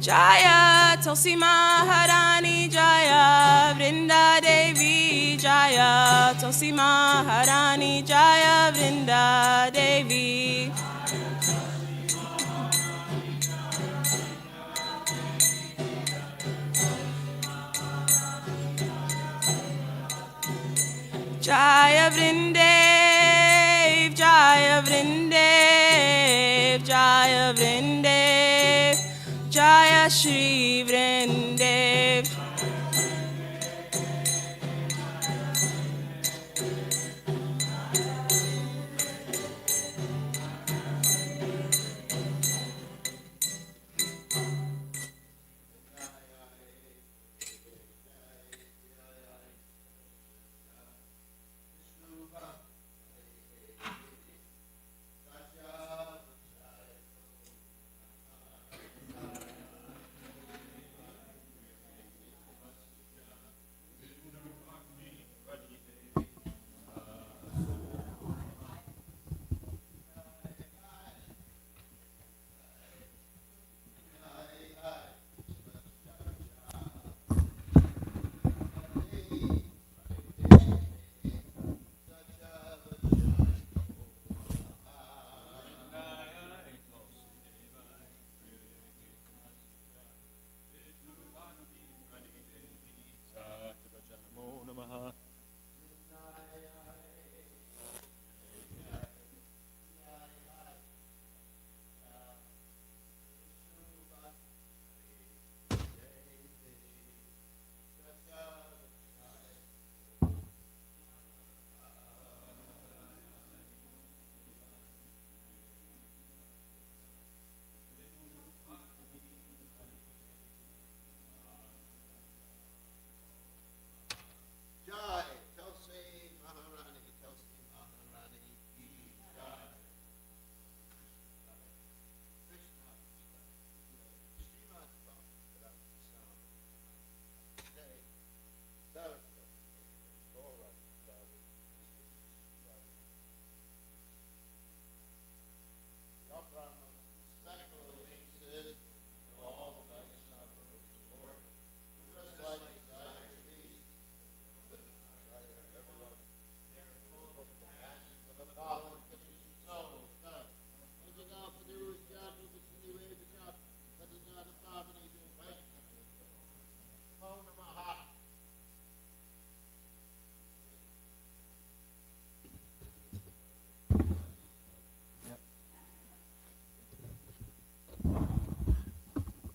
Jaya Tulsi Maharani Jaya Vrinda Devi Jaya Tulsi Maharani Jaya Vrinda Devi Jaya Vrindev Jaya Vrindev Jaya Vrindev Jaya Shri Vrindev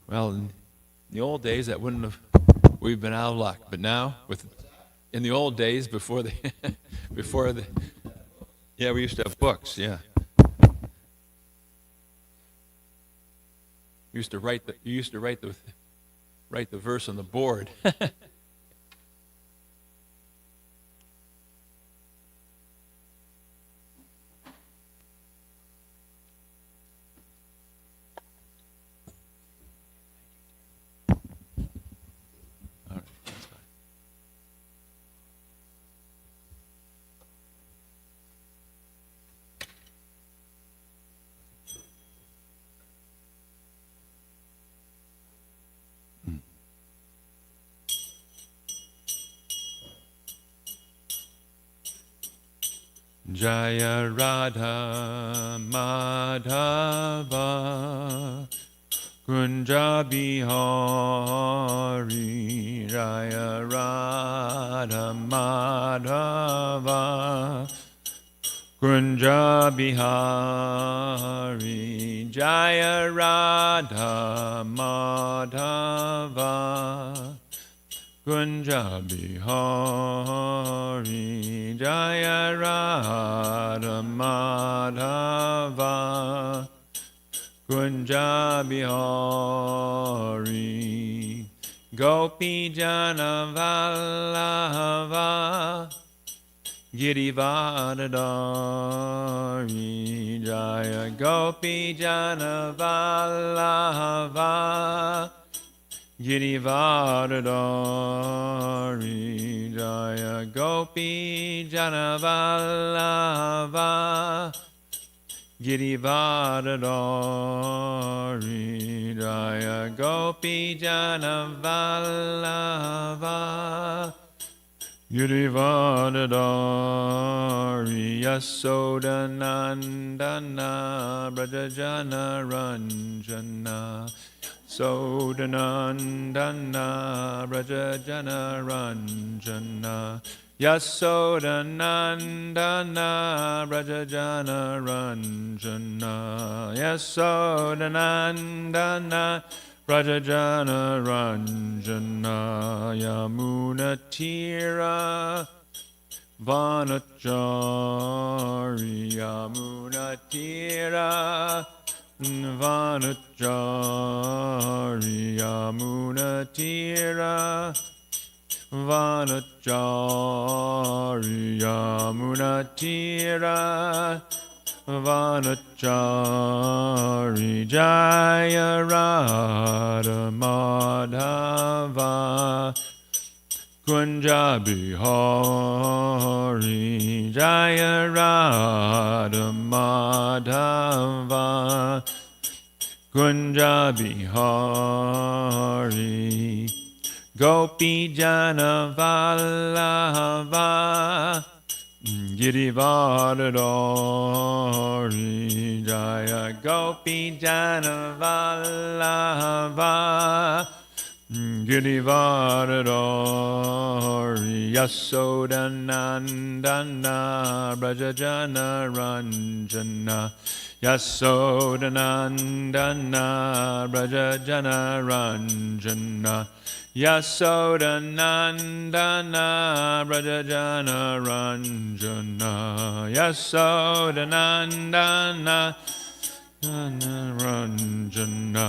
Well, in the old days, that wouldn't have, we've been out of luck. But now, in the old days, before the, yeah, we used to have books, yeah. You used to write the verse on the board. All right, that's fine. Jaya Radha Madhava Kunja Bihari Jaya Radha Madhava Kunja Bihari Jaya Radha Madhava Kunja Bihari Jaya Radha Madhava Kunja Bihari Gopi Jana Vallabha Girivardhari Jaya Gopi Jana Vallabha Girivardhari Jaya Gopi Jana Vallabha Girivardhari Jaya Gopi Jana Vallabha Girivardhari Yasodanandana Brajajana Ranjana Sodanandana Brajajana Ranjana Yasodanandana Brajajana Ranjana Yasodanandana Brajajana Ranjana Yamunatira Vanachari Yamunatira Vanachari Yamunatira Vanachari Yamunatira Vanachari Jaya Radha Madhava Kunja Bihari Jaya Radha Madhava Kunja Bihari Gopi Jana Vallabha Girivardhari Jaya Gopi Jana Vallabha Girivardhari Yasodanandana Brajajana Ranjana Yasodanandana Brajajana Ranjana Yasodanandana Brajajana Ranjana Yasodanandana Ranjana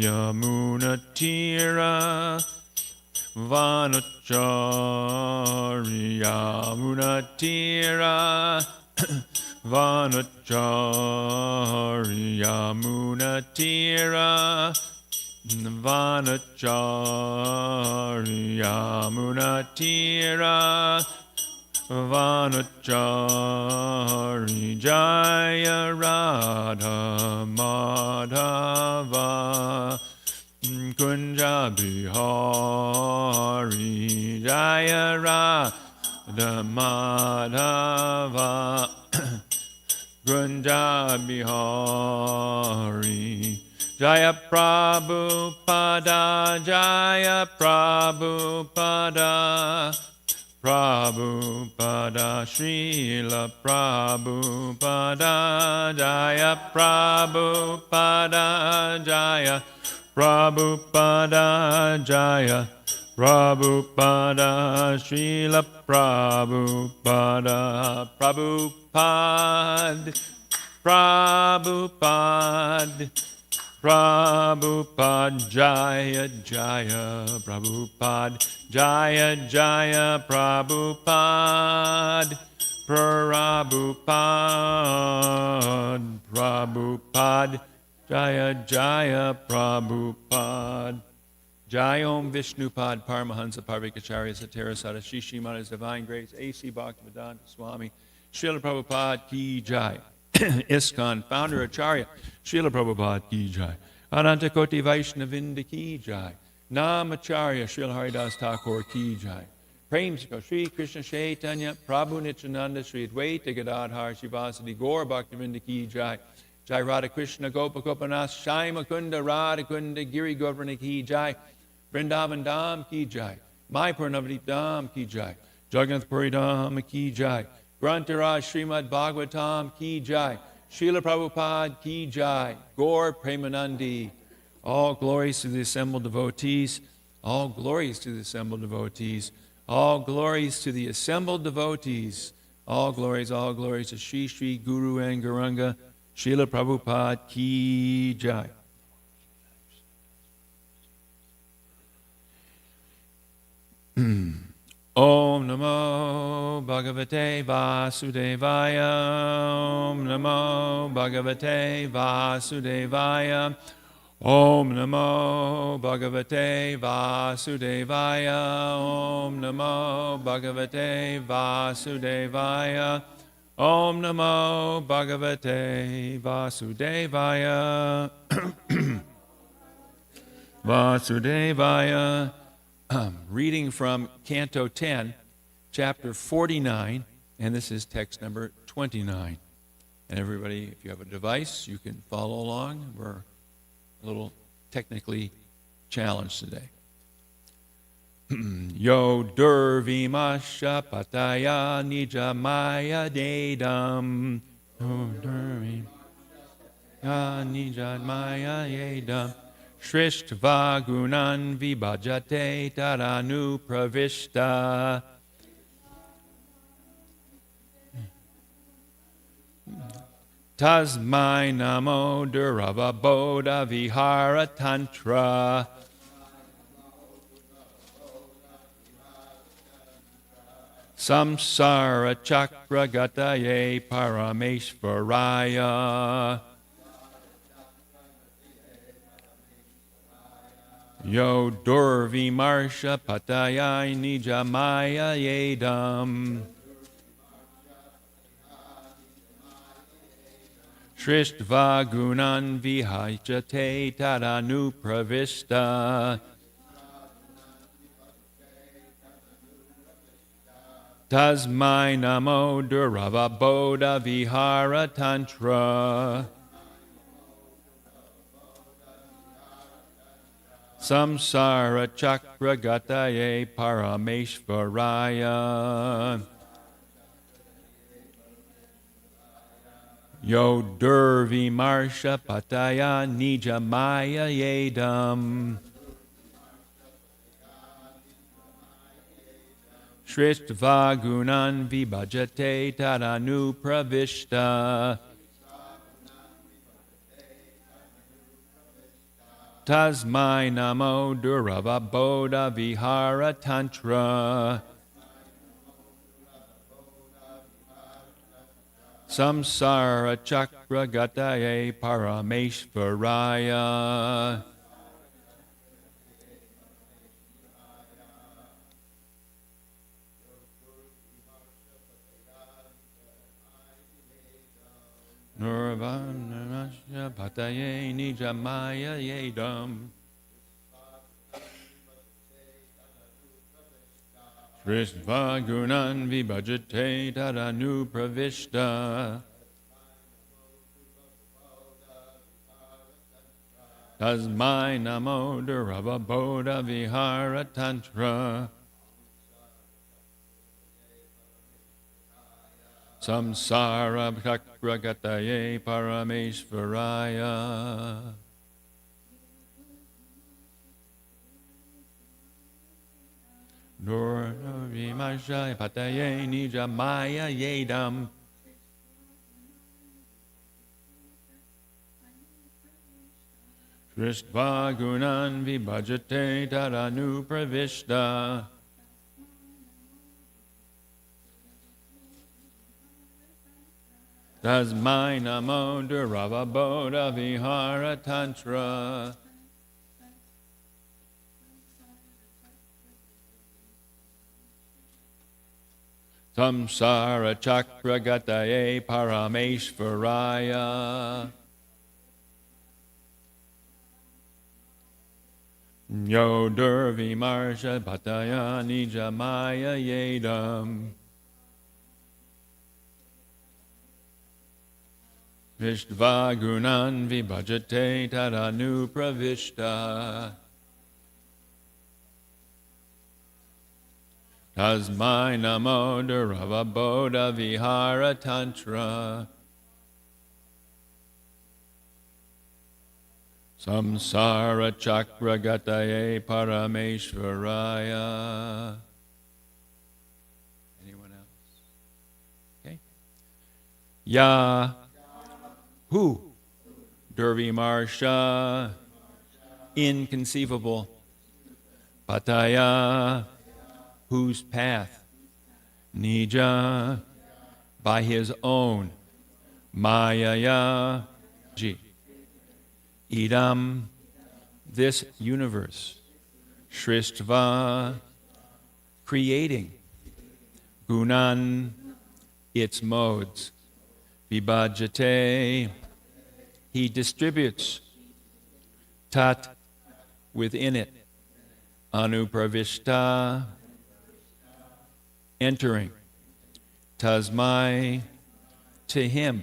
Yamunatira Vanachari Yamunatira Vanachari Yamunatira Vanachari Yamunatira Vanachari Jaya Radha Madhava Kunja Bihari Jaya Radha Madhava Kunja Bihari Jaya Prabhupada Jaya Prabhupada Prabhupada Srila Prabhupada Jaya Prabhupada Jaya Prabhupada Jaya Prabhupada Srila Prabhupada Prabhupada Prabhupada Prabhupada Jaya Jaya Prabhupada Jaya Jaya Prabhupada Prabhupada Prabhupada Jaya Jaya Prabhupada Jai Om Vishnupad Paramahansa Parvikacharya Satara Sada Shishi Mata's Divine Grace A.C. Bhaktivedanta Swami Srila Prabhupada Ki Jai ISKCON Founder Acharya Srila Prabhupada Ki Jai Ananta Koti Vaishnavinda Ki Jai Namacharya Srila Haridas Thakur Ki Jai Premsika Sri Krishna Chaitanya Prabhu Nityananda Sri Advaita Gadadhar Shivasadi Gaur Bhaktivinda Ki Jai Jai Radha Krishna Gopakopanas Shai Mukunda Radha Kunda Giri Govardhana Ki Jai Vrindavan Dham Ki Jai Maipur Navadip Dham Ki Jai Jagannath Puri Dham Ki Jai Grantaraj Srimad Bhagavatam Ki Jai Srila Prabhupada Ki Jai Gaur Premanandi. All glories to the assembled devotees. All glories to the assembled devotees. All glories to the assembled devotees. All glories to Shri Shri Guru and Gauranga Srila Prabhupada Ki Jai. Om Namo Bhagavate Vasudevaya. Om Namo Bhagavate Vasudevaya. Om Namo Bhagavate Vasudevaya. Om Namo Bhagavate Vasudevaya. Om Namo Bhagavate Vasudevaya. Vasudevaya. Reading from Canto 10, Chapter 49, and this is text number 29. And everybody, if you have a device, you can follow along. We're a little technically challenged today. Yo durvimasha pataya nija maya dedam. Yo durvimasha nija maya dedam. Shrishtva gunan vibhajate taranu pravishta. Tasmai namo durava bodha vihara tantra. Samsara chakra gataye parameshvaraya. Yo durvimarsha patayai nijamaya yedam. Shrishtva gunan vihajate tadanu pravista. Tasmai namo durava bodha vihara tantra. Samsara chakra gataye parameshvaraya. Yo durvimarsha pataya nijamaya yedam. Shrishtva gunan vibhajate tadanu pravishta. Tasmai namo durava bodha vihara tantra. Samsara chakra gataye parameshvaraya. Nurvanasya pataye nijamaya yedam. Shrishtva gunan vibhajate tadanu pravishta. Tasmai namo durava bodha vihara tantra. Samsara chakra gataye parameshvaraya. Durvimasha pataye nijamaya yedam. Shrishtva gunan vibhajate tadanu pravishta. Tasmai namo durava bodha vihara tantra. Samsara chakra gataye parameshvaraya. Yo durvimarsha pataya nijamaya yedam. Shrishtva gunan vibhajate tadanu pravishta. Tasmai namo durava bodha vihara tantra. Samsara chakra gataye parameshvaraya. Anyone else? Okay. Ya. Who? Durvimarsha. Inconceivable. Pataya. Whose path? Nija. By his own. Mayaya. Ji. Idam. This universe. Shrishtva. Creating. Gunan. its modes. Vibhajate, he distributes. Tat, within it. Anupravishta, entering. Tasmai, to him.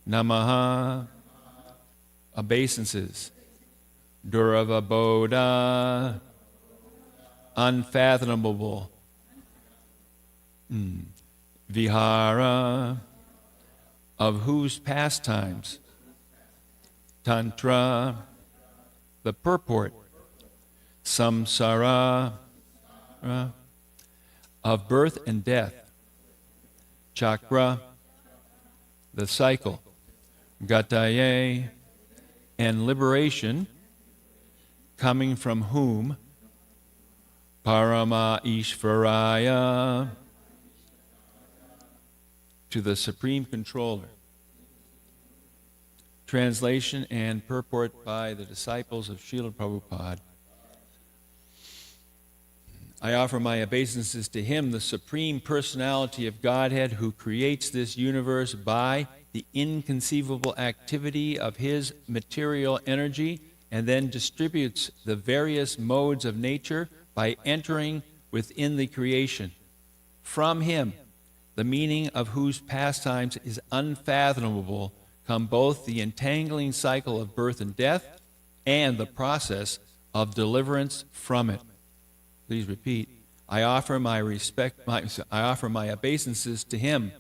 Namaha, obeisances. Duravabodha, unfathomable. Vihara, of whose pastimes. Tantra, the purport. Samsara, of birth and death. Chakra, the cycle. Gataye, and liberation, coming from whom? Parama Ishvaraya, to the Supreme Controller. Translation and purport by the disciples of Srila Prabhupada. I offer my obeisances to him, the Supreme Personality of Godhead, who creates this universe by the inconceivable activity of his material energy and then distributes the various modes of nature by entering within the creation. From him, the meaning of whose pastimes is unfathomable, come both the entangling cycle of birth and death and the process of deliverance from it. Please repeat. I offer my obeisances to him,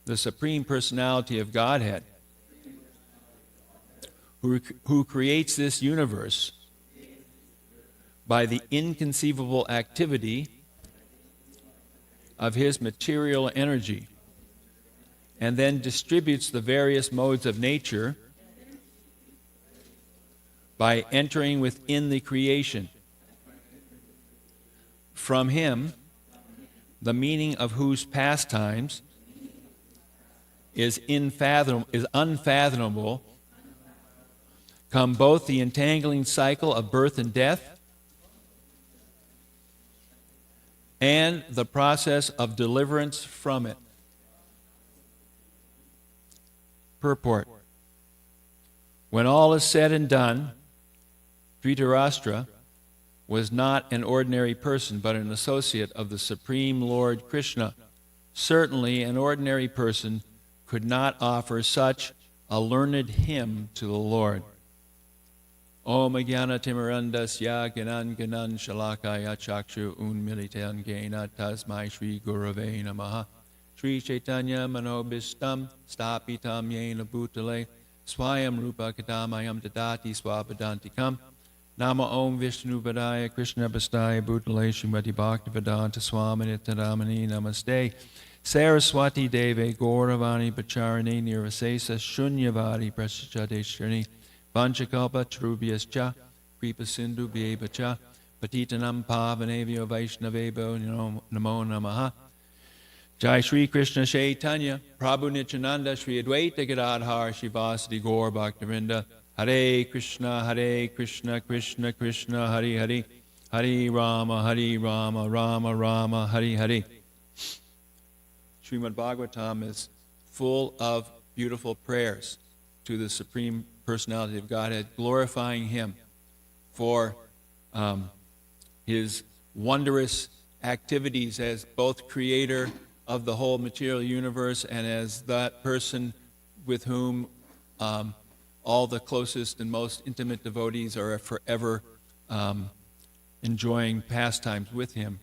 the Supreme Personality of Godhead, who creates this universe by the inconceivable activity of his material energy, and then distributes the various modes of nature by entering within the creation. From him, the meaning of whose pastimes is unfathomable, come both the entangling cycle of birth and death and the process of deliverance from it. Purport. When all is said and done, Dhritarashtra was not an ordinary person, but an associate of the Supreme Lord Krishna. Certainly, an ordinary person could not offer such a learned hymn to the Lord. Om Jnana Timirandasya Gyanan Gyanan Shalakaya Chakshu Unmilitan Gena Tasmai Shri Gurave Namaha Shri Chaitanya Manobishtam Stapitam Yena Bhutale Swayam Rupa Kadamayam Dadati Swapadantikam Nama Om Vishnu Padaya Krishna Bastaya Bhutale Srimati Bhaktivedanta Swaminitadamani Namaste Saraswati Deve Gauravani Pacharini Nirvasesa Shunyavadi Prasachadeshrini Vanchakalpa Trubhyascha Kripa Sindhu Bhyevacha Patitanam Pavanevyo Vaishnavebo Namo Namaha Jai Shri Krishna Chaitanya Prabhu Nityananda Shri Advaita Gadadhar Shivasadi Gaur Bhaktivinoda Hare Krishna Krishna Krishna Hare Hare Hare Rama Rama Rama Hare Hare. Srimad Bhagavatam is full of beautiful prayers to the Supreme Personality of Godhead, glorifying him for his wondrous activities as both creator of the whole material universe and as that person with whom all the closest and most intimate devotees are forever enjoying pastimes with him.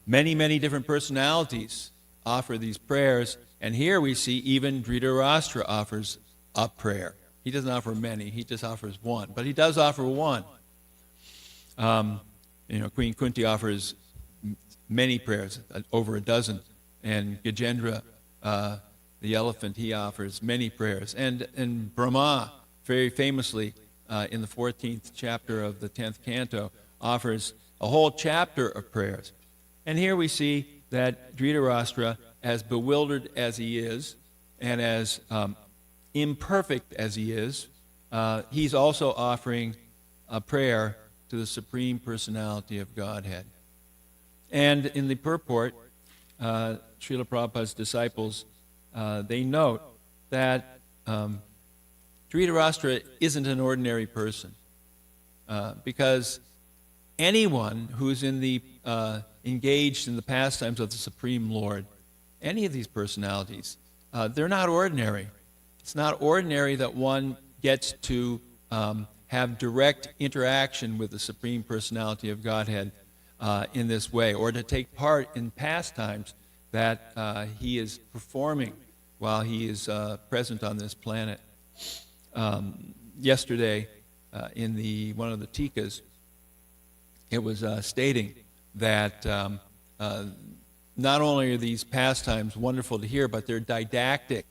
Many different personalities offer these prayers, and here we see even Dhritarashtra offers a prayer. He doesn't offer many, he just offers one, but he does offer one. Queen Kunti offers many prayers, over a dozen, and Gajendra, the elephant, he offers many prayers. And Brahma, very famously, in the 14th chapter of the 10th canto, offers a whole chapter of prayers. And here we see that Dhritarashtra, as bewildered as he is, and as imperfect as he is, he's also offering a prayer to the Supreme Personality of Godhead. And in the purport, Srila Prabhupada's disciples, they note that Dhritarashtra isn't an ordinary person, because anyone who's engaged in the pastimes of the Supreme Lord, any of these personalities, they're not ordinary. It's not ordinary that one gets to have direct interaction with the Supreme Personality of Godhead in this way, or to take part in pastimes that he is performing while he is present on this planet. Yesterday, in one of the tikas, it was stating that not only are these pastimes wonderful to hear, but they're didactic,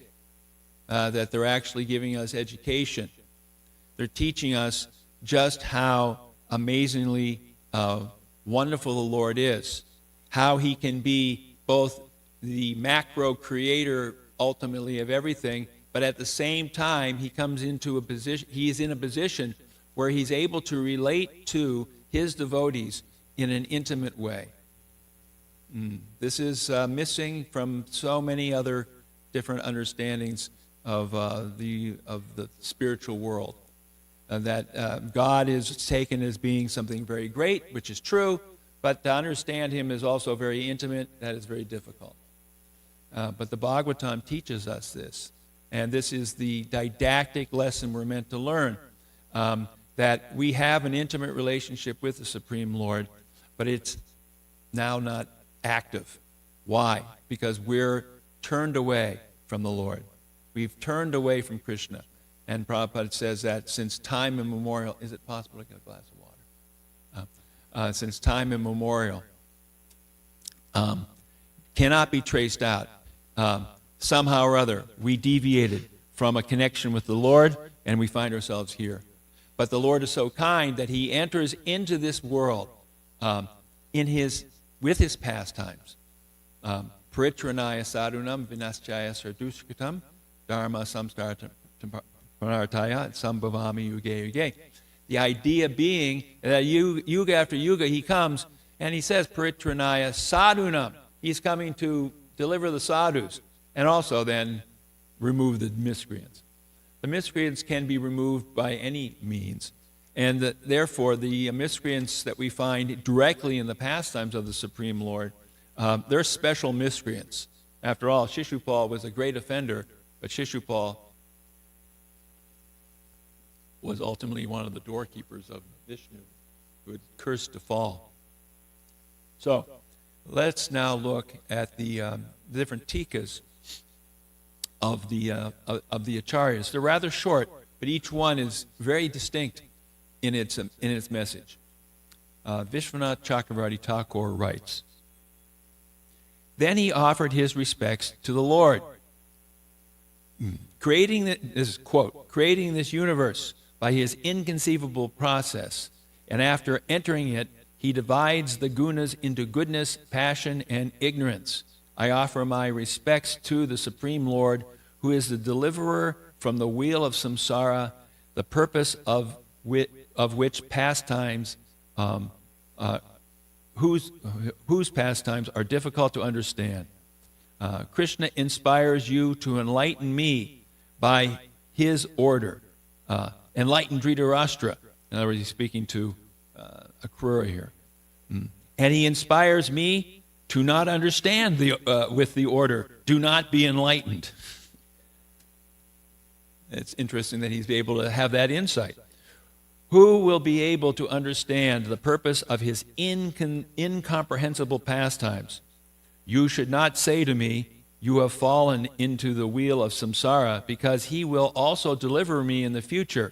that they're actually giving us education. They're teaching us just how amazingly wonderful the Lord is, how he can be both the macro creator ultimately of everything, but at the same time he comes into a position, he is in a position where he's able to relate to his devotees in an intimate way. This is missing from so many other different understandings of the spiritual world. That God is taken as being something very great, which is true, but to understand him is also very intimate. That is very difficult. But the Bhagavatam teaches us this, and this is the didactic lesson we're meant to learn, that we have an intimate relationship with the Supreme Lord, but it's now not active. Why? Because we're turned away from the Lord. We've turned away from Krishna. And Prabhupada says that since time immemorial, is it possible to get a glass of water? Since time immemorial, cannot be traced out. Somehow or other, we deviated from a connection with the Lord, and we find ourselves here. But the Lord is so kind that he enters into this world with his pastimes. Paritranaya sadhunam vinaschaya sardushkatam dharma samstartam Pranartaya Sambhavami Yuge Yuge. The idea being that yuga after yuga he comes and he says, Paritranaya Sadhunam. He's coming to deliver the sadhus and also then remove the miscreants. The miscreants can be removed by any means, and therefore the miscreants that we find directly in the pastimes of the Supreme Lord, they're special miscreants. After all, Shishupal was a great offender, but Shishupal was ultimately one of the doorkeepers of Vishnu, who had cursed to fall. So, let's now look at the different tikas of the acharyas. They're rather short, but each one is very distinct in its message. Vishwanath Chakravarti Thakur writes, "Then he offered his respects to the Lord, creating this universe by his inconceivable process, and after entering it, he divides the gunas into goodness, passion, and ignorance. I offer my respects to the Supreme Lord, who is the deliverer from the wheel of samsara, the purpose of which pastimes, whose pastimes are difficult to understand. Krishna inspires you to enlighten me by his order." Enlighten Dhritarashtra. In other words, he's speaking to Akrura here. "And he inspires me to not understand with the order, do not be enlightened." It's interesting that he's able to have that insight. "Who will be able to understand the purpose of his incomprehensible pastimes? You should not say to me, you have fallen into the wheel of samsara, because he will also deliver me in the future.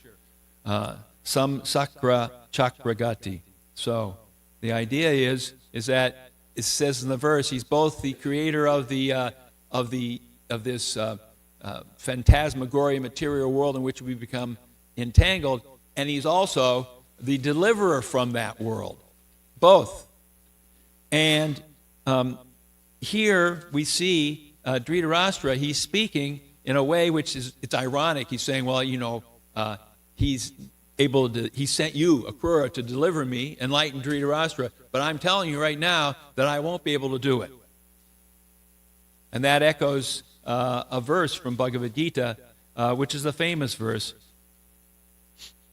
Samsakra chakragati." So the idea is that it says in the verse, he's both the creator of this phantasmagoria material world in which we become entangled, and he's also the deliverer from that world. Both. And here we see Dhritarashtra, he's speaking in a way which it's ironic. He's saying, well, he's he sent you, Akrura, to deliver me, enlightened Dhritarashtra, but I'm telling you right now that I won't be able to do it. And that echoes a verse from Bhagavad Gita, which is a famous verse.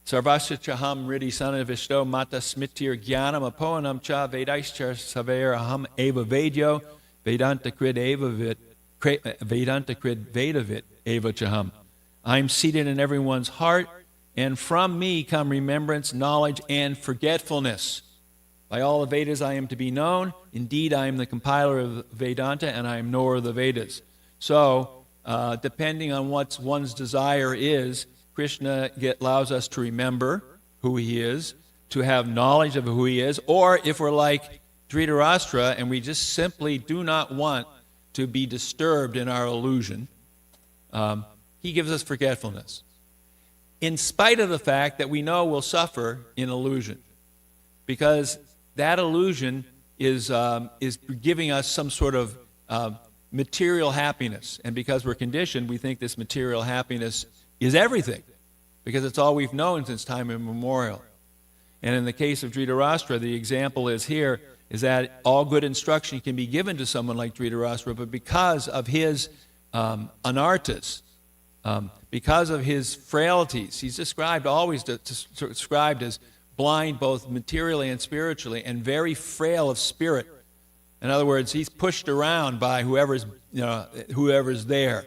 Sarvasya chaham riddhi sanavishto mata smitir jnanam apoanam cha vedaishchar saver aham eva vedyo vedanta krid vedavit eva chaham. I'm seated in everyone's heart, and from me come remembrance, knowledge, and forgetfulness. By all the Vedas I am to be known. Indeed, I am the compiler of Vedanta, and I am knower of the Vedas. So, depending on what one's desire is, Krishna allows us to remember who he is, to have knowledge of who he is, or if we're like Dhritarashtra and we just simply do not want to be disturbed in our illusion, he gives us forgetfulness. In spite of the fact that we know we'll suffer in illusion, because that illusion is giving us some sort of material happiness. And because we're conditioned, we think this material happiness is everything, because it's all we've known since time immemorial. And in the case of Dhritarashtra, the example is that all good instruction can be given to someone like Dhritarashtra, but because of his anartas, because of his frailties, he's always described as blind both materially and spiritually, and very frail of spirit. In other words, he's pushed around by whoever's there.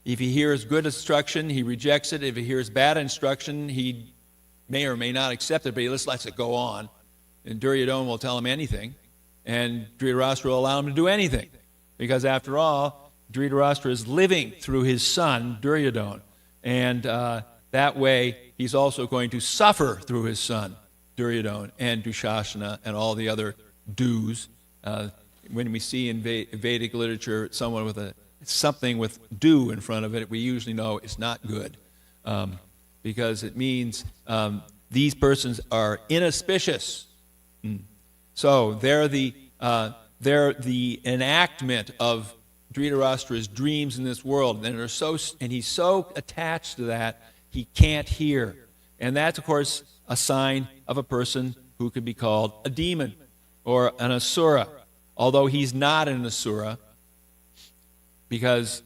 If he hears good instruction, he rejects it. If he hears bad instruction, he may or may not accept it, but he just lets it go on. And Duryodhana will tell him anything, and Dhritarashtra will allow him to do anything, because after all, Dhritarashtra is living through his son, Duryodhana, and that way he's also going to suffer through his son, Duryodhana, and Dushasana, and all the other do's. When we see in Vedic literature someone with something with do in front of it, we usually know it's not good, because it means these persons are inauspicious. So they're the enactment of Dhritarashtra's dreams in this world, and he's so attached to that he can't hear. And that's, of course, a sign of a person who could be called a demon or an asura, although he's not an asura because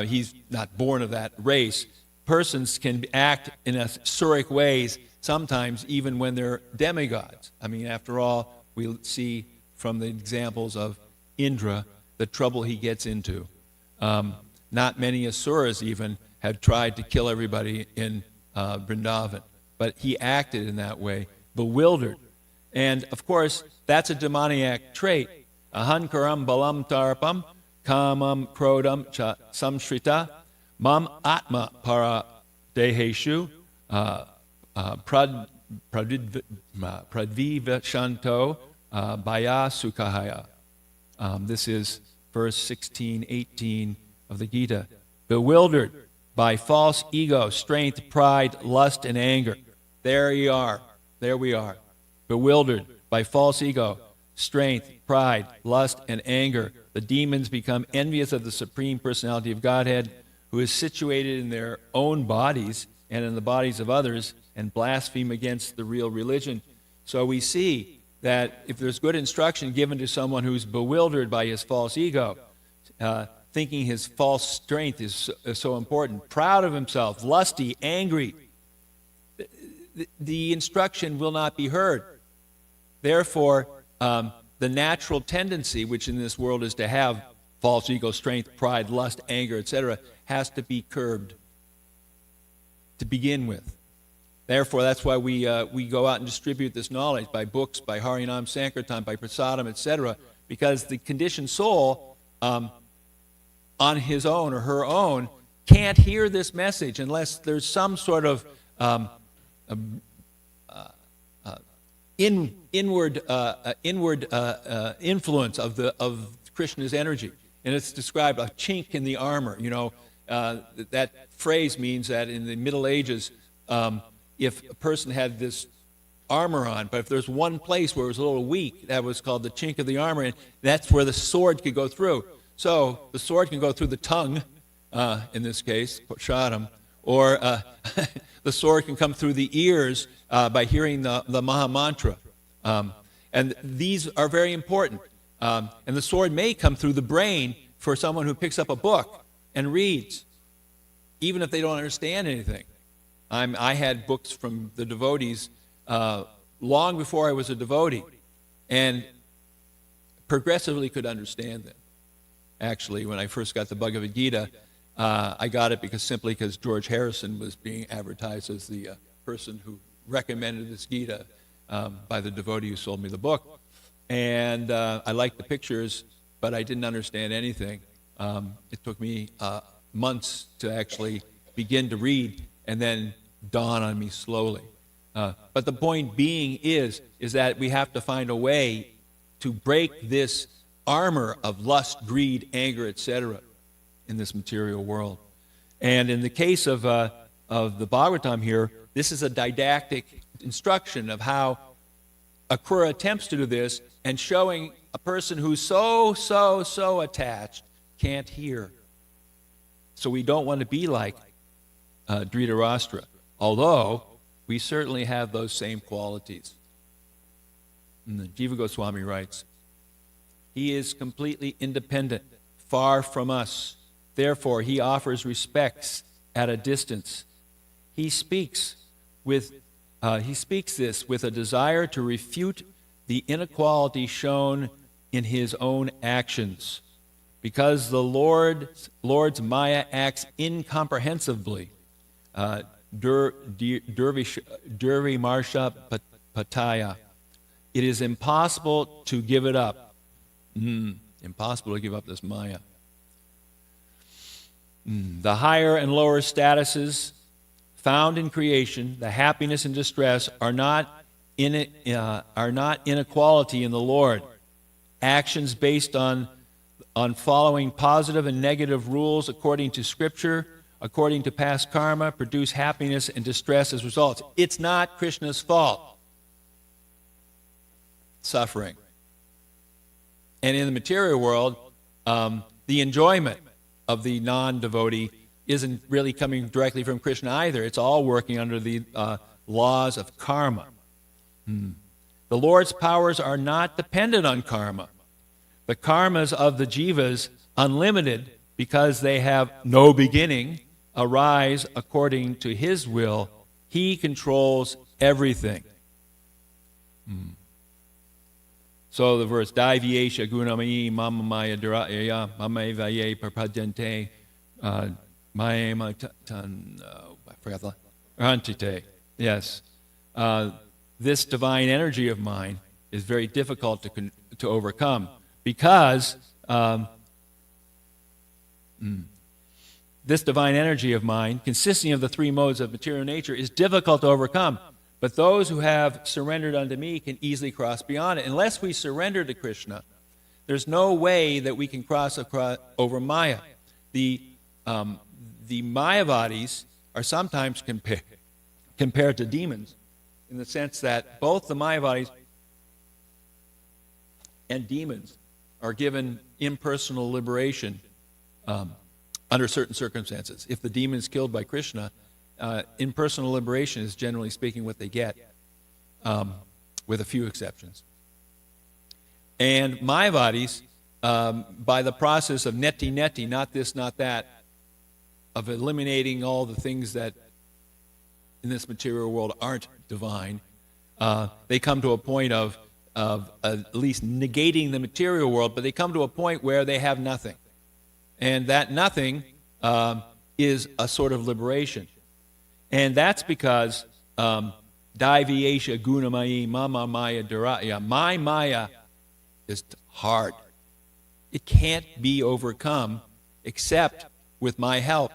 he's not born of that race. Persons can act in asuric ways sometimes even when they're demigods. I mean, after all, we see from the examples of Indra the trouble he gets into. Not many asuras even had tried to kill everybody in Vrindavan, but he acted in that way, bewildered. And of course, that's a demoniac trait. Ahankaram balam tarpam kamam krodam cha samshrita mam atma para deheshu pradvivashanto baya sukhaya. This is verse 16, 18 of the Gita. Bewildered by false ego, strength, pride, lust, and anger. There we are. Bewildered by false ego, strength, pride, lust, and anger. The demons become envious of the Supreme Personality of Godhead, who is situated in their own bodies and in the bodies of others, and blaspheme against the real religion. So we see that if there's good instruction given to someone who's bewildered by his false ego, thinking his false strength is so important, proud of himself, lusty, angry, the instruction will not be heard. Therefore, the natural tendency, which in this world is to have false ego, strength, pride, lust, anger, etc., has to be curbed to begin with. Therefore, that's why we go out and distribute this knowledge by books, by Harinam Sankirtan, by Prasadam, etc., because the conditioned soul, on his own or her own, can't hear this message unless there's some sort of inward influence of Krishna's energy. And it's described a chink in the armor. That phrase means that in the Middle Ages, if a person had this armor on, but if there's one place where it was a little weak, that was called the chink of the armor, and that's where the sword could go through. So the sword can go through the tongue, in this case, Shadam, Or the sword can come through the ears by hearing the Maha Mantra. And these are very important. And the sword may come through the brain for someone who picks up a book and reads, even if they don't understand anything. I had books from the devotees long before I was a devotee, and progressively could understand them. Actually, when I first got the Bhagavad Gita, I got it simply because George Harrison was being advertised as the person who recommended this Gita by the devotee who sold me the book. And I liked the pictures, but I didn't understand anything. It took me months to actually begin to read and then dawn on me slowly. But the point being is that we have to find a way to break this armor of lust, greed, anger, etc. in this material world. And in the case of the Bhagavatam here, this is a didactic instruction of how Akrura attempts to do this, and showing a person who's so attached can't hear. So we don't want to be like Dhritarashtra, although we certainly have those same qualities. And Jiva Goswami writes, he is completely independent, far from us. Therefore, he offers respects at a distance. He speaks this with a desire to refute the inequality shown in his own actions. Because the Lord's Maya acts incomprehensibly, Durvimarsha Pataya, it is impossible to give it up. Impossible to give up this Maya. The higher and lower statuses found in creation, the happiness and distress, are not inequality in the Lord. Actions based on following positive and negative rules according to Scripture, according to past karma, produce happiness and distress as results. It's not Krishna's fault. Suffering. And in the material world, the enjoyment of the non-devotee isn't really coming directly from Krishna either. It's all working under the laws of karma. The Lord's powers are not dependent on karma. The karmas of the jivas, unlimited because they have no beginning, arise according to his will. He controls everything. So the verse, Daivyesha gunamayi mama maya dhiraya mama evaye parpajante mayema tan, I forgot the, rantite. Yes. This divine energy of mine is very difficult to overcome because this divine energy of mine, consisting of the three modes of material nature, is difficult to overcome. But those who have surrendered unto me can easily cross beyond it. Unless we surrender to Krishna, there's no way that we can cross over Maya. The Mayavadis are sometimes compared to demons, in the sense that both the Mayavadis and demons are given impersonal liberation under certain circumstances. If the demon is killed by Krishna, impersonal liberation is generally speaking what they get, with a few exceptions. And Mayavadis, by the process of neti, not this, not that, of eliminating all the things that in this material world aren't divine, they come to a point of at least negating the material world, but they come to a point where they have nothing. And that nothing is a sort of liberation. And that's because Daivyesha gunamayi mama maya dhiraya, my Maya is hard. It can't be overcome except with my help.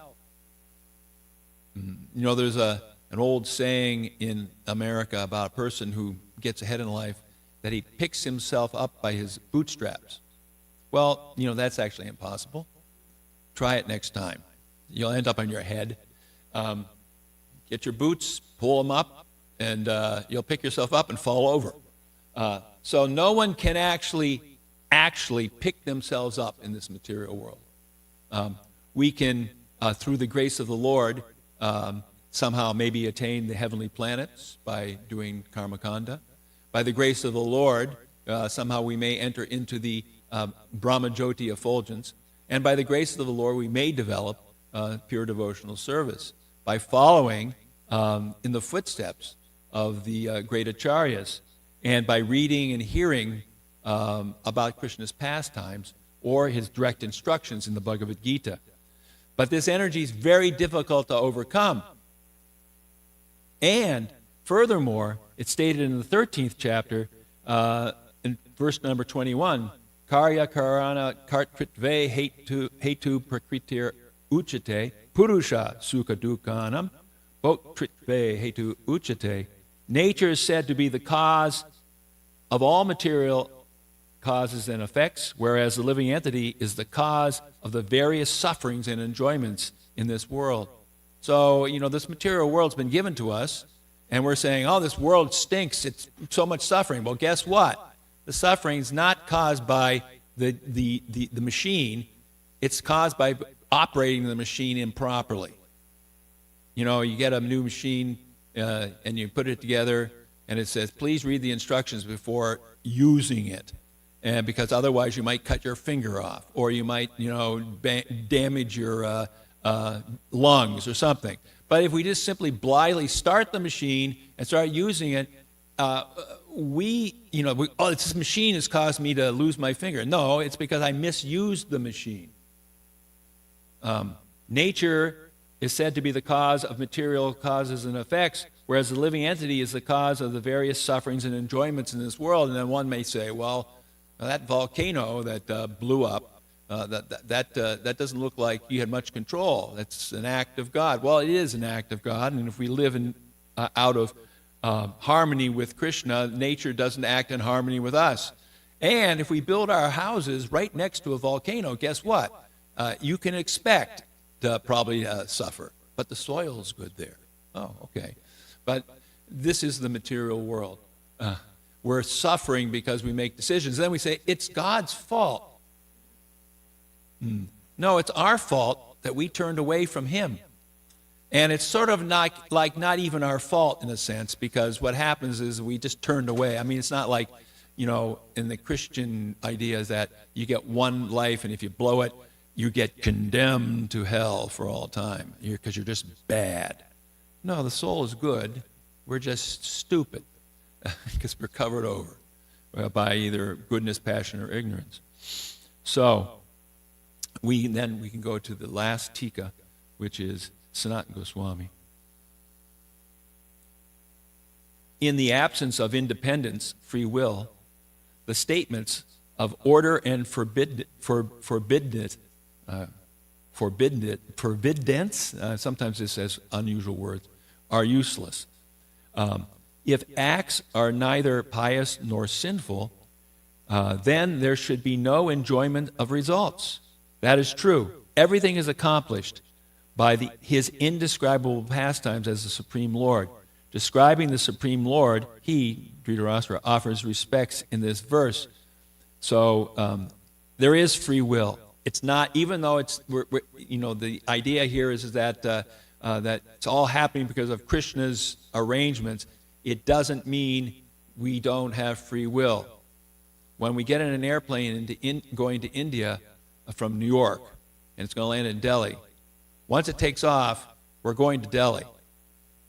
You know, there's an old saying in America about a person who gets ahead in life, that he picks himself up by his bootstraps. Well, you know, that's actually impossible. Try it next time. You'll end up on your head. Get your boots, pull them up, and you'll pick yourself up and fall over. So no one can actually pick themselves up in this material world. We can, through the grace of the Lord, somehow maybe attain the heavenly planets by doing karmakanda. By the grace of the Lord, somehow we may enter into the Brahmajyoti effulgence. And by the grace of the Lord, we may develop pure devotional service by following in the footsteps of the great acharyas, and by reading and hearing about Krishna's pastimes or his direct instructions in the Bhagavad Gita. But this energy is very difficult to overcome. And furthermore, it's stated in the 13th chapter, in verse number 21, Karya Karana Kartritve Hetu Prakritir Uchate Purusha Sukha Dukhanam Botritve Hetu Uchate. Nature is said to be the cause of all material causes and effects, whereas the living entity is the cause of the various sufferings and enjoyments in this world. So, this material world's been given to us, and we're saying, oh, this world stinks, it's so much suffering. Well, guess what? The suffering's not caused by the machine, it's caused by operating the machine improperly. You get a new machine, and you put it together, and it says, please read the instructions before using it. And because otherwise you might cut your finger off, or you might, damage your lungs or something. But if we just simply blithely start the machine and start using it, this machine has caused me to lose my finger. No, it's because I misused the machine. Nature is said to be the cause of material causes and effects, whereas the living entity is the cause of the various sufferings and enjoyments in this world. And then one may say, well, that volcano that blew up, that doesn't look like you had much control. That's an act of God. Well, it is an act of God, and if we live out of harmony with Krishna, nature doesn't act in harmony with us. And if we build our houses right next to a volcano, guess what? You can expect to probably suffer, but the soil's good there. Oh, okay. But this is the material world. We're suffering because we make decisions. Then we say, it's God's fault. No, it's our fault that we turned away from him. And it's sort of not even our fault in a sense, because what happens is we just turned away. I mean, it's not like, in the Christian idea is that you get one life, and if you blow it, you get condemned to hell for all time because you're just bad. No, the soul is good. We're just stupid because we're covered over by either goodness, passion, or ignorance. So we can go to the last tika, which is Sanatana Goswami. In the absence of independence, free will, the statements of order and forbiddance, sometimes this says unusual words, are useless. If acts are neither pious nor sinful, then there should be no enjoyment of results. That is true. Everything is accomplished by his indescribable pastimes as the Supreme Lord. Describing the Supreme Lord, he, Dhritarashtra, offers respects in this verse. So there is free will. It's not, even though the idea here is that that it's all happening because of Krishna's arrangements. It doesn't mean we don't have free will. When we get in an airplane going to India from New York, and it's going to land in Delhi, once it takes off, we're going to Delhi.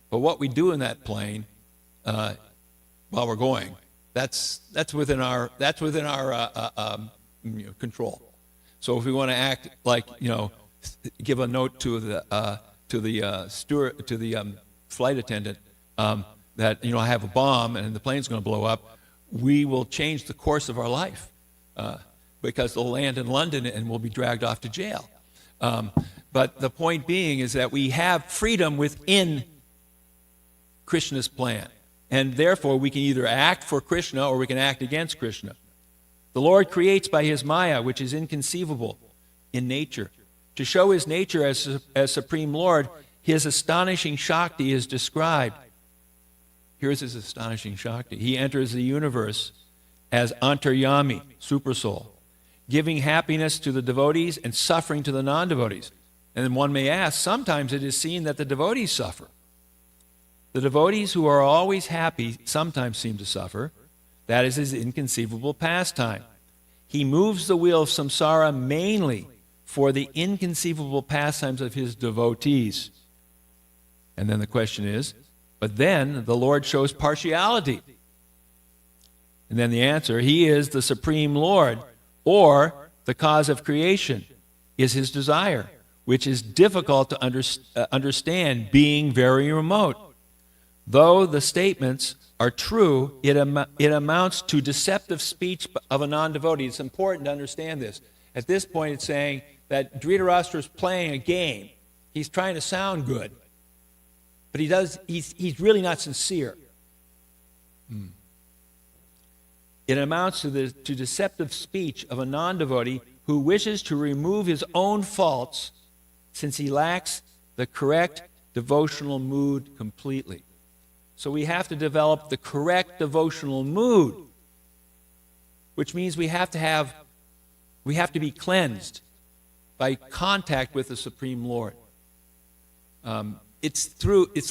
But what we do in that plane while we're going, that's within our control. So if we want to act like, give a note to the steward, to the flight attendant that I have a bomb and the plane's going to blow up, we will change the course of our life because they'll land in London and we'll be dragged off to jail. But the point being is that we have freedom within Krishna's plan, and therefore we can either act for Krishna or we can act against Krishna. The Lord creates by his Maya, which is inconceivable in nature. To show his nature as Supreme Lord, his astonishing Shakti is described. Here's his astonishing Shakti. He enters the universe as Antaryami, Supersoul, giving happiness to the devotees and suffering to the non-devotees. And then one may ask, sometimes it is seen that the devotees suffer. The devotees who are always happy sometimes seem to suffer. That is his inconceivable pastime. He moves the wheel of samsara mainly for the inconceivable pastimes of his devotees. And then the question is, but then the Lord shows partiality. And then the answer, he is the Supreme Lord, or the cause of creation is his desire, which is difficult to understand, being very remote. Though the statements are true, it amounts to deceptive speech of a non-devotee. It's important to understand this. At this point, it's saying that Dhritarashtra is playing a game. He's trying to sound good, but he's really not sincere. It amounts to deceptive speech of a non-devotee who wishes to remove his own faults since he lacks the correct devotional mood completely. So we have to develop the correct devotional mood, which means we have to be cleansed by contact with the Supreme Lord. It's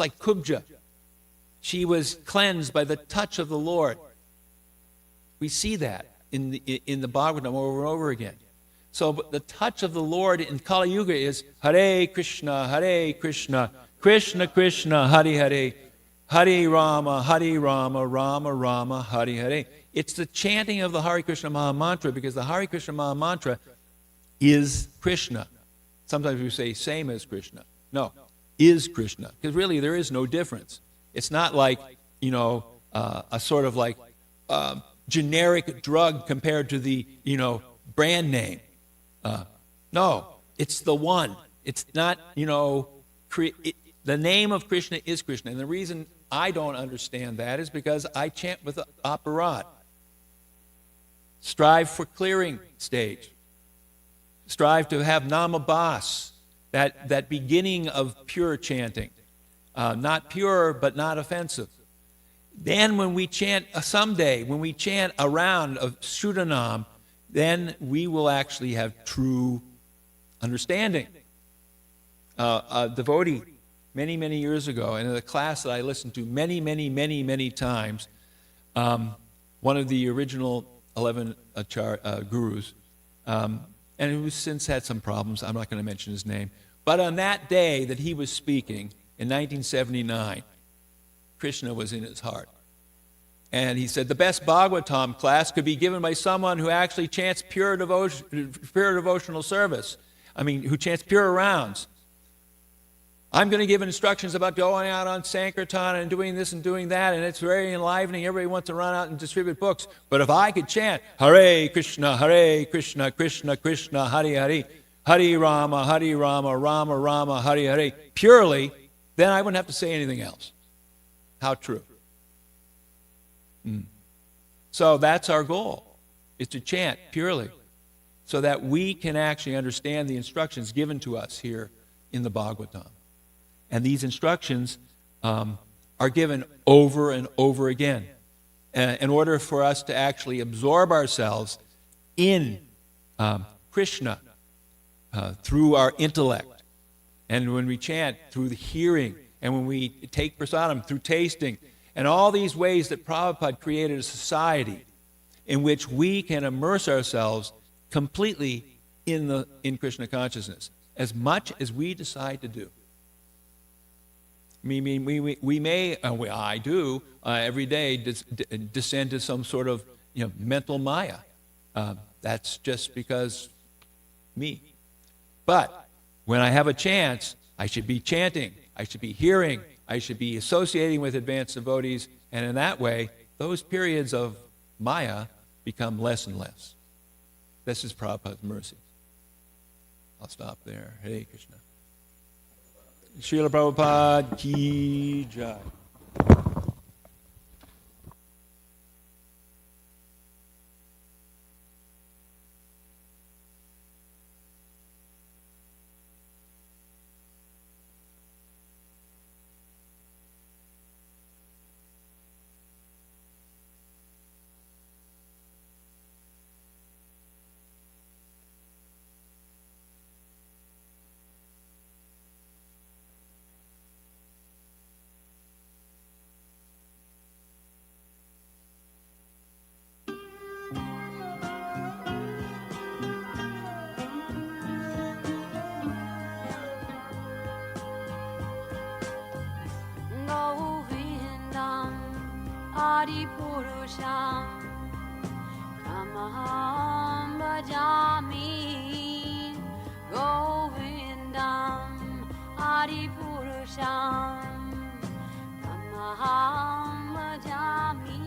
like Kubja. She was cleansed by the touch of the Lord. We see that in the Bhagavatam over and over again. So the touch of the Lord in Kali Yuga is Hare Krishna, Krishna Krishna, Hare Hare, Hare Rama, Rama Rama, Hare Hare. It's the chanting of the Hare Krishna Maha Mantra, because the Hare Krishna Maha Mantra is Krishna. Sometimes we say same as Krishna. No, is Krishna. Because really there is no difference. It's not like, a sort of like generic drug compared to the, brand name. No, it's the one. It's not, the name of Krishna is Krishna. And the reason I don't understand that is because I chant with aparat. Strive for clearing stage. Strive to have namabas, that beginning of pure chanting. Not pure, but not offensive. Then when we chant, someday, when we chant a round of Shuddhanam, then we will actually have true understanding. A devotee, many, many years ago, and in a class that I listened to many times, one of the original 11 gurus, and who's since had some problems, I'm not going to mention his name, but on that day that he was speaking, in 1979, Krishna was in his heart. And he said, the best Bhagavatam class could be given by someone who actually chants pure devotional service. Who chants pure rounds. I'm going to give instructions about going out on Sankirtan and doing this and doing that, and it's very enlivening. Everybody wants to run out and distribute books. But if I could chant, Hare Krishna, Krishna Krishna, Hare Hare, Hare Rama, Rama Rama, Hare Hare, purely, then I wouldn't have to say anything else. How true. So that's our goal, is to chant purely, so that we can actually understand the instructions given to us here in the Bhagavatam. And these instructions are given over and over again in order for us to actually absorb ourselves in Krishna through our intellect. And when we chant, through the hearing, and when we take prasadam, through tasting, and all these ways that Prabhupada created a society in which we can immerse ourselves completely in Krishna consciousness, as much as we decide to do. I do every day descend to some sort of mental maya. That's just because me. But when I have a chance, I should be chanting, I should be hearing, I should be associating with advanced devotees, and in that way, those periods of maya become less and less. This is Prabhupada's mercy. I'll stop there. Hare Krishna. Srila Prabhupada ki jai. Purusham Tamaham Bhajami Govindam Adi Purusham Tamaham Bhajami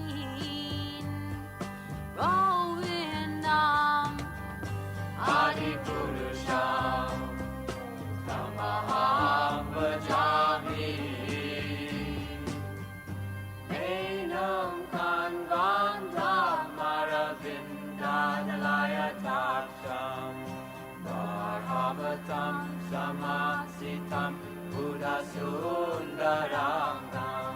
Govindam Adi Purusham Tamaham Bhajami Enam Kanvandam Maravindanalaya Taksham Bharavatam Samasitam Buddhasundarangam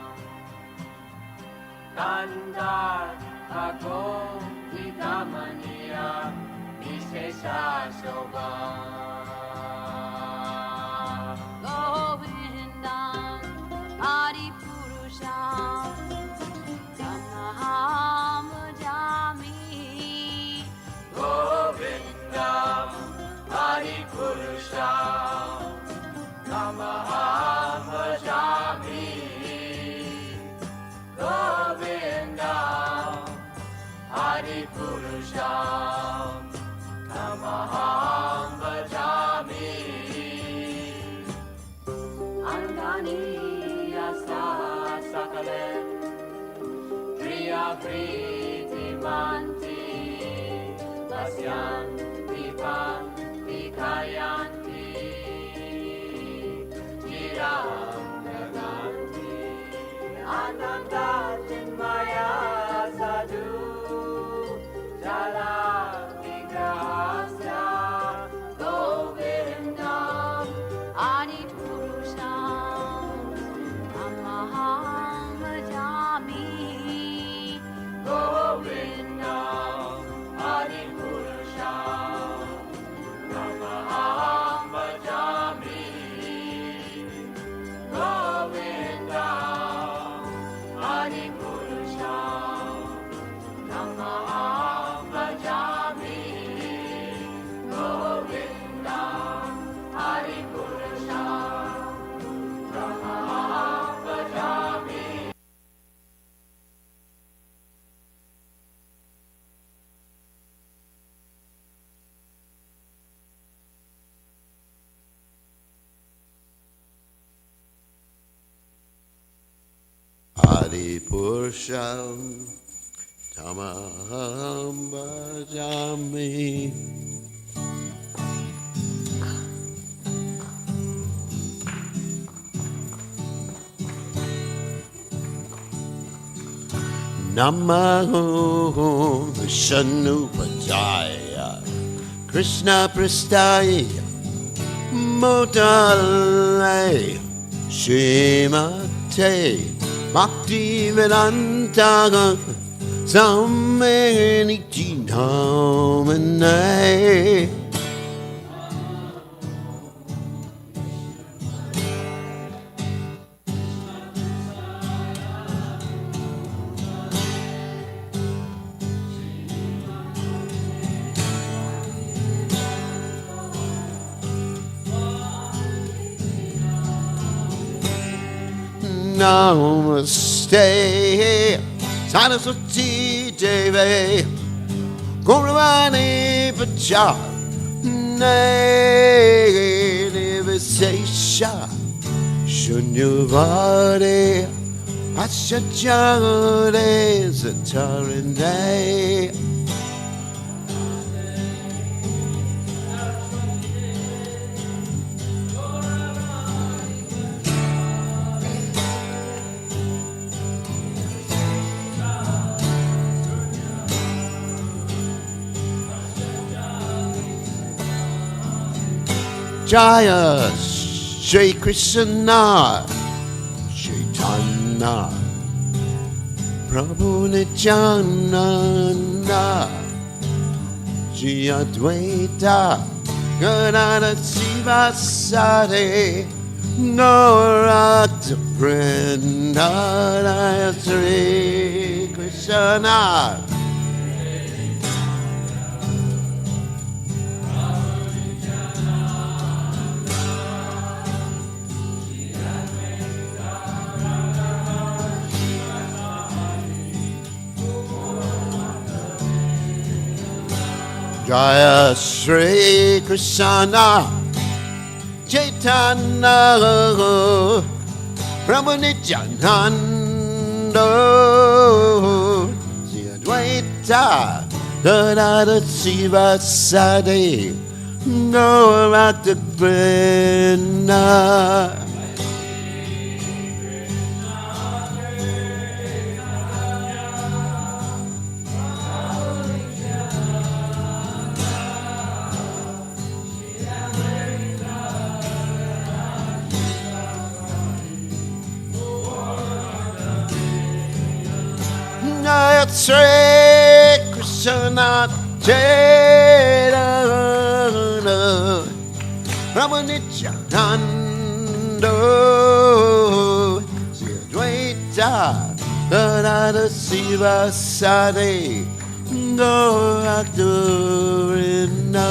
Nandar Agom Vidamaniya Vishesha Shobham Govindam Adi Purusham Tamaham Bhajami Govindam Adi Purusham Tamaham Bhajami Govindam Adi Purusham Tamaham Bhajami Angani Asa Sakalen Priya Priti Manti Vasyan Vipan Vikayanti Jiram Naganti Ananda Chinmaya Sadhu Jala Vigrahasya Govindam Adi Purusham Tamaham Bhajami Govindam Adi Purusham Tamaham Bhajami Govindam Adi Purusham Tamaham Bhajami Govindam Adi Purusham Tamaham Bhajami Adi Purusham Tamaham Bhajami. Namaho Vishnu Padaya Krishna Prastaya Motale Srimate Bhakti Vedanta Sammaniti Namane Namaste Saraswati Devi Gauravani Pacha Nirvisesha Shunyavade Ashachare Satarine Jaya Shri Krishna Chaitanya Prabhu Nityananda Shri Advaita Gadada Sivasade Gaurata Vrindaya Shri Krishna Jaya Shri Krishna Chaitanya Prabhu Nityananda Sri Advaita Gadadha Shiva Sadi Gaurata Vrinda. Jaya Shri Krishna Chaitanya Prabhu Nityananda Sri Advaita Gadadha Shiva Sadi Gaurata Vrinda.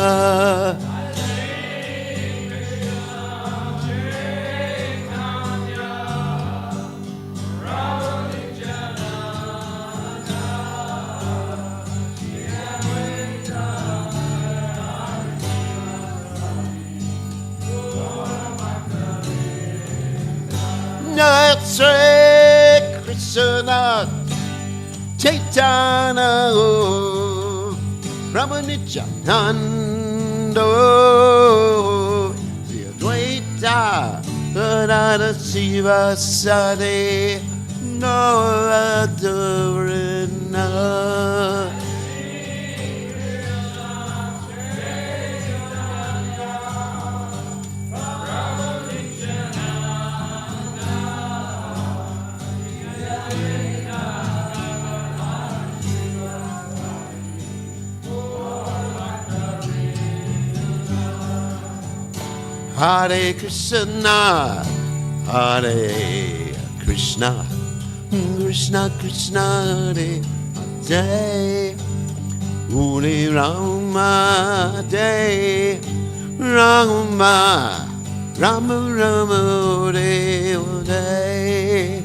Jaya Shri Krishna Chaitanya Prabhu Nityananda Sri Advaita Gadadha Shiva Sadi Gaurata Vrinda. Hare Krishna, Hare Krishna, Krishna Krishna, Hare Hare, Hare Rama, Hare Rama, Rama Rama, Hare Hare.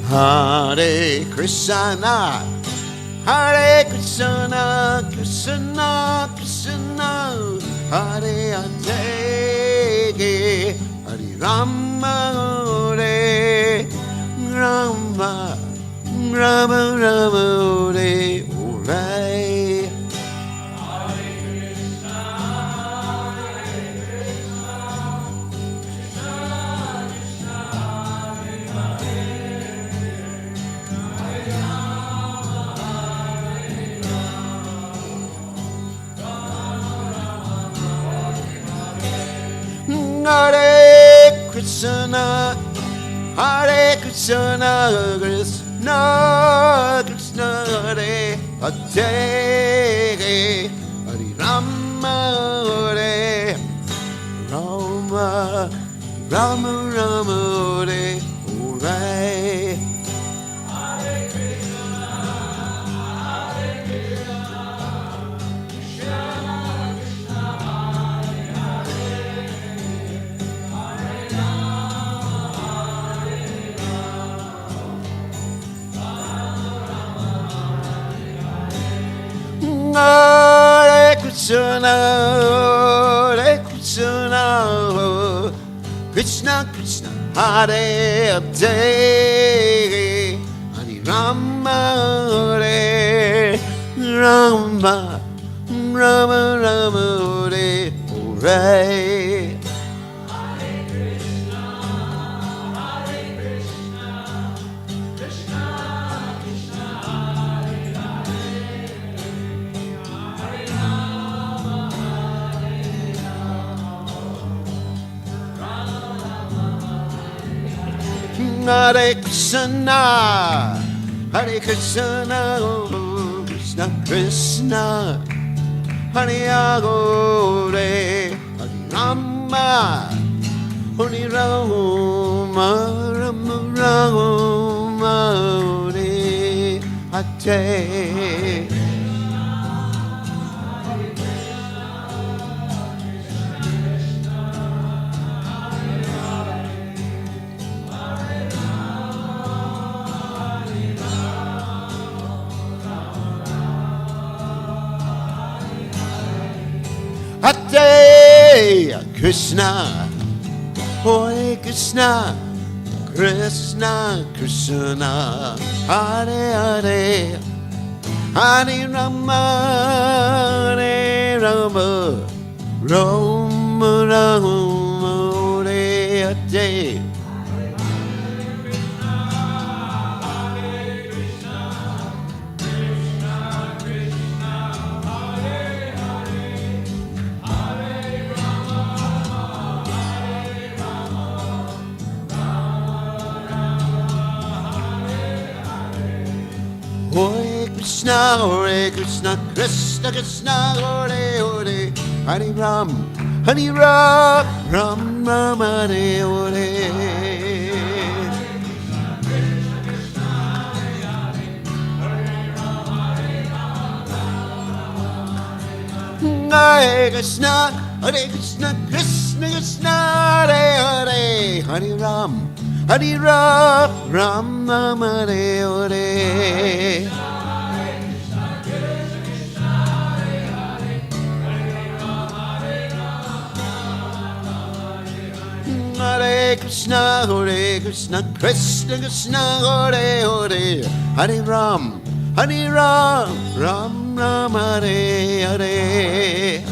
Hare Krishna, Hare Krishna, Krishna Krishna, Hare Hare, Hare Rama, Hare Rama, Rama Rama, Hare Hare. Hare Krishna, Hare Krishna, Krishna Krishna, Hare Hare, Hare Rama, Hare Rama, Rama Rama, Hare Hare. Hare Krishna, Hare Krishna, Krishna Krishna, Hare Hare, Hare Rama, Hare Rama, Rama Rama, Hare Hare. Hare Krishna, Hare Krishna, Krishna Krishna, Hare Hare, Hare Rama, Hare Rama, Rama Rama, Hare Ragate. Hare Krishna, Hare Krishna, Krishna Krishna, Hare Hare, Hare Rama, Hare Rama, Rama Rama, Hare Hare. Hare Krishna, Krishna Krishna, Hare Hare, Hare Ram, Ram Ram, Hare Hare. Hare Krishna, Krishna Krishna, Hare Hare, Hare Ram, Ram Ram, Hare Hare. Hare Krishna, Krishna Krishna, Hare Hare, Hare Ram, Ram Ram, Hare Hare.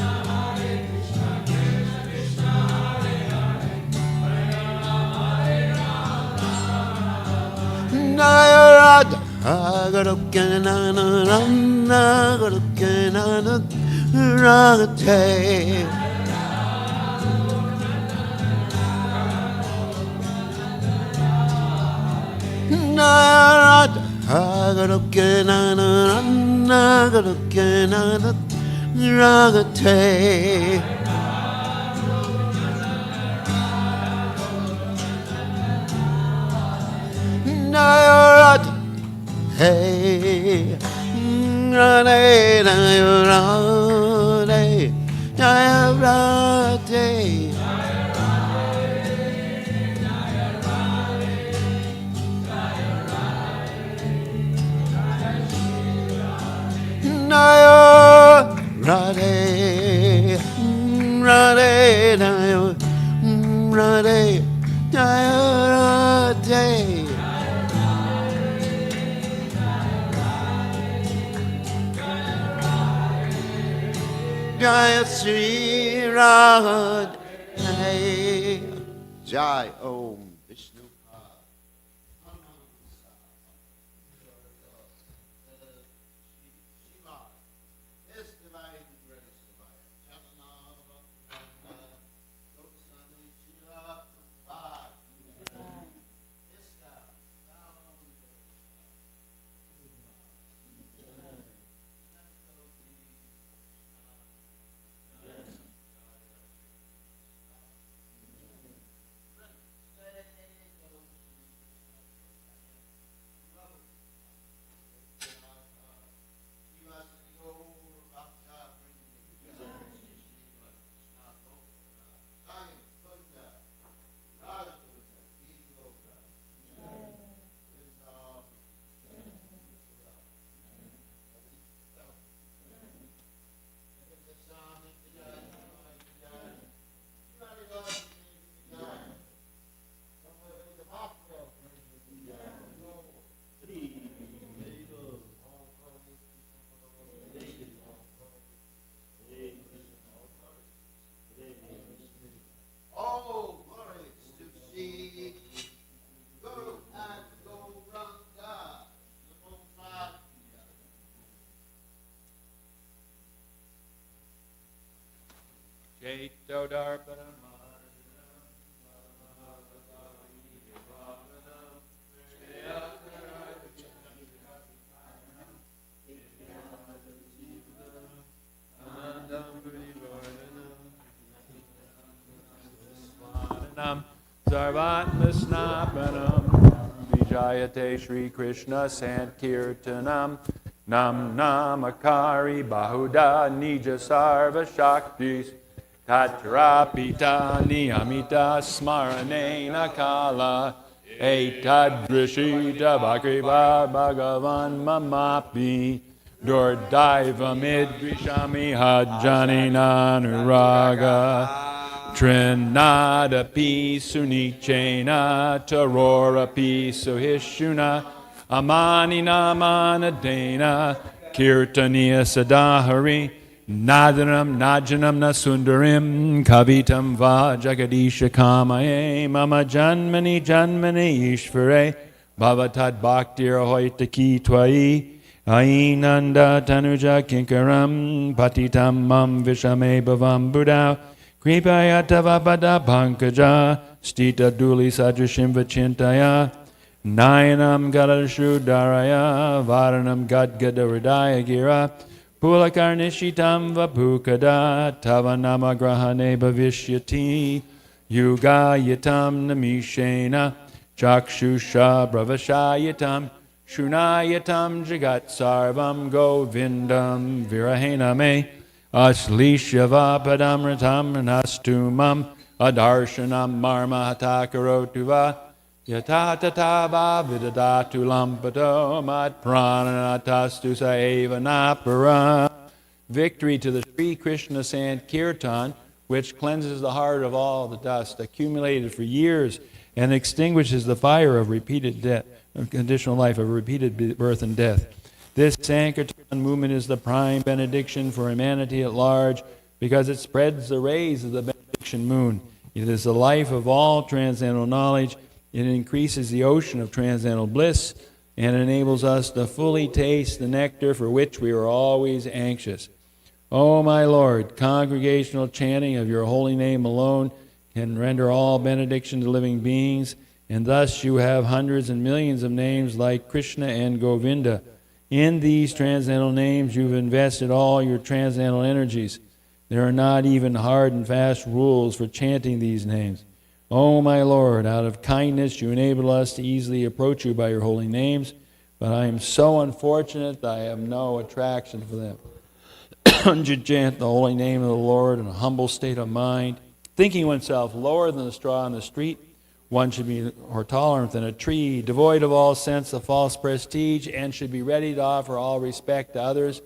Nayarad, Agarukanana, Ragate. Narad, Agarukanana, Ragate. Nayarad, hey, Rade, Nayarade, Nayarade. Nayarade, Rade, Nayarade, Nayarade. Jai Sri Radhe, Jai Om Vishnu. Sarvatma Snapanam Vijayate Shri Krishna Sankirtanam Nam Namakari Bahuda Nija Sarva Shaktis Tatrapita Niyamita Smarane Nakala Etadrishita Bhakriva Bhagavan Mamapi Dordaiva Midrishami Hajani Nanuraga Trinada Pi Sunichena Tarora Pi Suhishuna Amani Namana Dana Kirtaniya Sadahari Nadanam Najanam Nasundarim Kavitam Va Jagadisha Kamaye Mama Janmani Janmani Ishvare Bhavatad Bhaktir Hoitaki Twai Ainanda Tanuja Kinkaram Patitam Mam Vishame Bhavam Buddha Kripayatavabada Pankaja Stita Duli Sadrashim Vachintaya Nayanam Gadashu Daraya Varanam Gadgadaridaya Gira Pulakarnishitam Vapukada Tavanama Grahane Bhavishyati Yuga Yatam Namishena Chakshusha Bravashayatam Shunayatam Jagat Sarvam Govindam Virahename Aslishyava Padamratam Nastumam Adarshanam Marma Hatakarotuva Yatatatava Vidadatu Lampato Mat Prananatastu Saeva Napara. Victory to the Sri Krishna Sankirtan, which cleanses the heart of all the dust accumulated for years and extinguishes the fire of repeated death, of conditional life, of repeated birth and death. This Sankirtan movement is the prime benediction for humanity at large because it spreads the rays of the benediction moon. It is the life of all transcendental knowledge. It increases the ocean of transcendental bliss and enables us to fully taste the nectar for which we are always anxious. O my Lord, congregational chanting of your holy name alone can render all benediction to living beings, and thus you have hundreds and millions of names like Krishna and Govinda. In these transcendental names you've invested all your transcendental energies. There are not even hard and fast rules for chanting these names. O my Lord, out of kindness you enable us to easily approach you by your holy names, but I am so unfortunate that I have no attraction for them. One should chant the holy name of the Lord in a humble state of mind, thinking oneself lower than the straw on the street. One should be more tolerant than a tree, devoid of all sense of false prestige, and should be ready to offer all respect to others.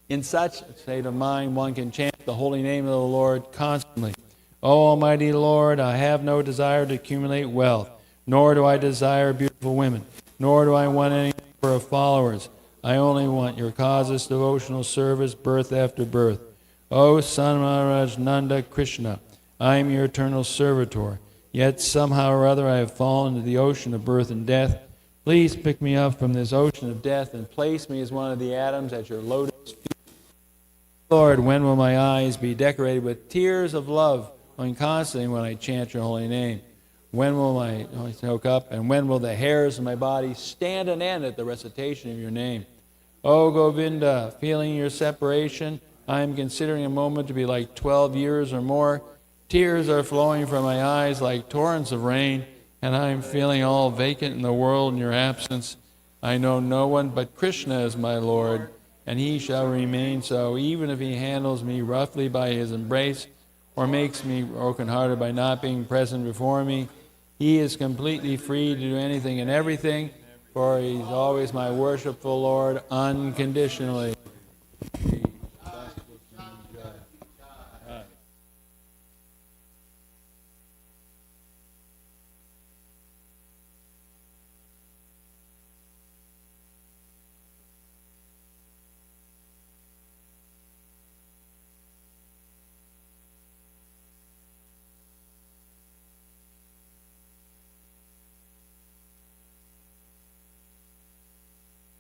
In such a state of mind, one can chant the holy name of the Lord constantly. O Almighty Lord, I have no desire to accumulate wealth, nor do I desire beautiful women, nor do I want any number of followers. I only want your causeless devotional service, birth after birth. O Son of Maharaj Nanda Krishna, I am your eternal servitor, yet somehow or other I have fallen into the ocean of birth and death. Please pick me up from this ocean of death and place me as one of the atoms at your lotus feet. Lord, when will my eyes be decorated with tears of love constantly when I chant your holy name? When will my eyes choke up, and when will the hairs of my body stand on end at the recitation of your name? O Govinda, feeling your separation, I am considering a moment to be like 12 years or more. Tears are flowing from my eyes like torrents of rain, and I am feeling all vacant in the world in your absence. I know no one but Krishna as my Lord, and he shall remain so, even if he handles me roughly by his embrace, or makes me broken-hearted by not being present before me. He is completely free to do anything and everything, for he's always my worshipful Lord unconditionally.